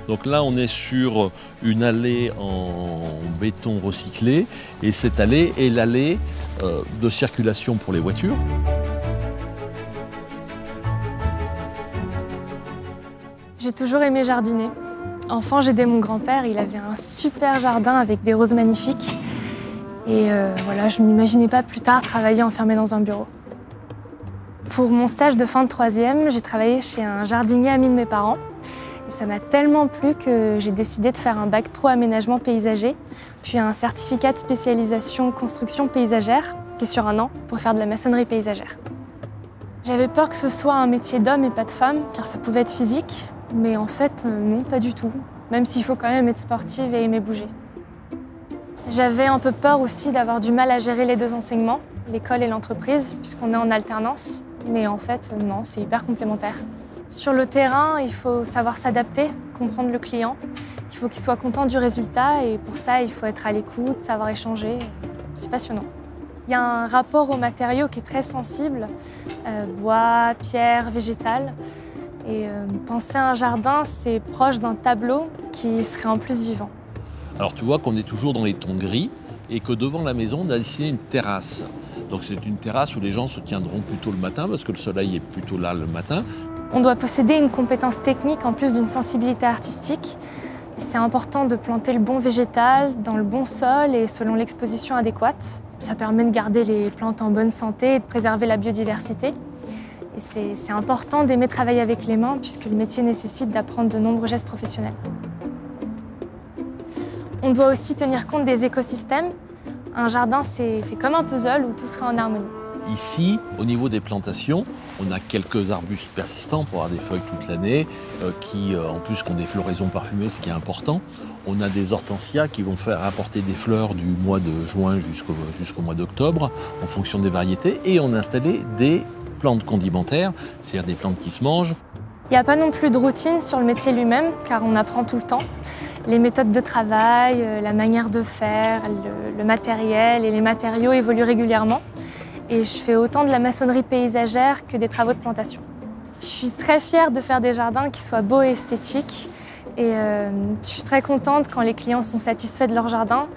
Donc là, on est sur une allée en béton recyclé et cette allée est l'allée de circulation pour les voitures. J'ai toujours aimé jardiner. Enfant, j'aidais mon grand-père, il avait un super jardin avec des roses magnifiques. Et voilà, je ne m'imaginais pas plus tard travailler enfermée dans un bureau. Pour mon stage de fin de troisième, j'ai travaillé chez un jardinier ami de mes parents. Et ça m'a tellement plu que j'ai décidé de faire un bac pro aménagement paysager, puis un certificat de spécialisation construction paysagère, qui est sur 1 an, pour faire de la maçonnerie paysagère. J'avais peur que ce soit un métier d'homme et pas de femme, car ça pouvait être physique. Mais en fait, non, pas du tout. Même s'il faut quand même être sportive et aimer bouger. J'avais un peu peur aussi d'avoir du mal à gérer les 2 enseignements, l'école et l'entreprise, puisqu'on est en alternance. Mais en fait, non, c'est hyper complémentaire. Sur le terrain, il faut savoir s'adapter, comprendre le client. Il faut qu'il soit content du résultat et pour ça, il faut être à l'écoute, savoir échanger. C'est passionnant. Il y a un rapport aux matériaux qui est très sensible, bois, pierre, végétal. Et penser à un jardin, c'est proche d'un tableau qui serait en plus vivant. Alors tu vois qu'on est toujours dans les tons gris et que devant la maison, on a dessiné une terrasse. Donc c'est une terrasse où les gens se tiendront plutôt le matin parce que le soleil est plutôt là le matin. On doit posséder une compétence technique en plus d'une sensibilité artistique. C'est important de planter le bon végétal dans le bon sol et selon l'exposition adéquate. Ça permet de garder les plantes en bonne santé et de préserver la biodiversité. Et c'est important d'aimer travailler avec les mains puisque le métier nécessite d'apprendre de nombreux gestes professionnels. On doit aussi tenir compte des écosystèmes. Un jardin, c'est comme un puzzle où tout sera en harmonie. Ici, au niveau des plantations, on a quelques arbustes persistants pour avoir des feuilles toute l'année, qui en plus ont des floraisons parfumées, ce qui est important. On a des hortensias qui vont faire apporter des fleurs du mois de juin jusqu'au mois d'octobre, en fonction des variétés. Et on a installé des plantes condimentaires, c'est-à-dire des plantes qui se mangent. Il n'y a pas non plus de routine sur le métier lui-même, car on apprend tout le temps. Les méthodes de travail, la manière de faire, le matériel et les matériaux évoluent régulièrement. Et je fais autant de la maçonnerie paysagère que des travaux de plantation. Je suis très fière de faire des jardins qui soient beaux et esthétiques. Et je suis très contente quand les clients sont satisfaits de leur jardin,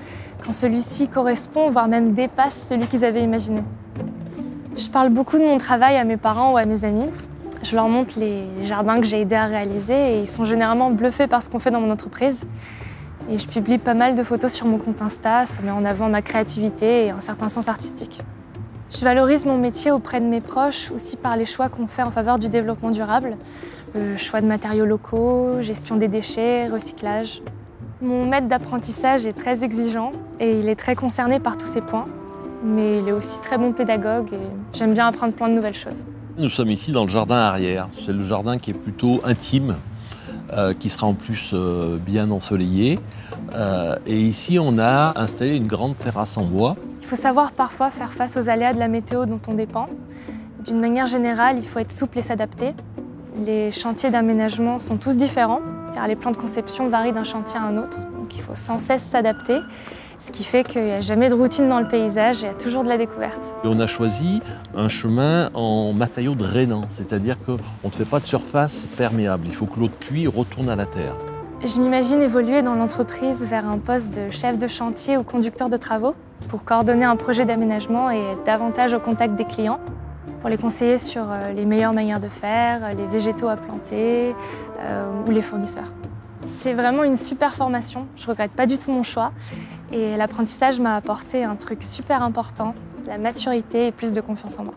quand celui-ci correspond, voire même dépasse celui qu'ils avaient imaginé. Je parle beaucoup de mon travail à mes parents ou à mes amis. Je leur montre les jardins que j'ai aidé à réaliser et ils sont généralement bluffés par ce qu'on fait dans mon entreprise. Et je publie pas mal de photos sur mon compte Insta, ça met en avant ma créativité et un certain sens artistique. Je valorise mon métier auprès de mes proches aussi par les choix qu'on fait en faveur du développement durable. Le choix de matériaux locaux, gestion des déchets, recyclage. Mon maître d'apprentissage est très exigeant et il est très concerné par tous ces points. Mais il est aussi très bon pédagogue et j'aime bien apprendre plein de nouvelles choses. Nous sommes ici dans le jardin arrière. C'est le jardin qui est plutôt intime, qui sera en plus bien ensoleillé. Et ici, on a installé une grande terrasse en bois. Il faut savoir parfois faire face aux aléas de la météo dont on dépend. D'une manière générale, il faut être souple et s'adapter. Les chantiers d'aménagement sont tous différents, car les plans de conception varient d'un chantier à un autre. Donc il faut sans cesse s'adapter, ce qui fait qu'il n'y a jamais de routine dans le paysage, il y a toujours de la découverte. Et on a choisi un chemin en matériaux drainants, c'est-à-dire qu'on ne fait pas de surface perméable. Il faut que l'eau de pluie retourne à la terre. Je m'imagine évoluer dans l'entreprise vers un poste de chef de chantier ou conducteur de travaux pour coordonner un projet d'aménagement et être davantage au contact des clients, pour les conseiller sur les meilleures manières de faire, les végétaux à planter ou les fournisseurs. C'est vraiment une super formation, je ne regrette pas du tout mon choix et l'apprentissage m'a apporté un truc super important, la maturité et plus de confiance en moi.